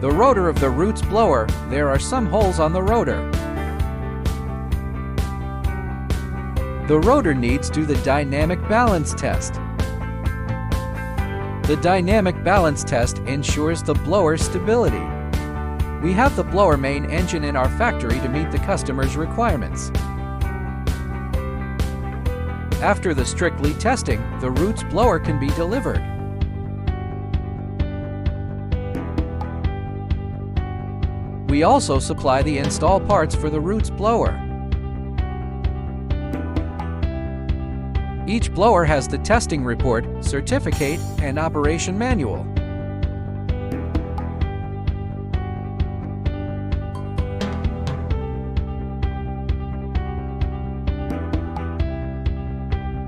The rotor of the roots blower, there are some holes on the rotor. The rotor needs to do the dynamic balance test. The dynamic balance test ensures the blower's stability. We have the blower main engine in our factory to meet the customer's requirements. After the strictly testing, the roots blower can be delivered. We also supply the install parts for the roots blower. Each blower has the testing report, certificate, and operation manual.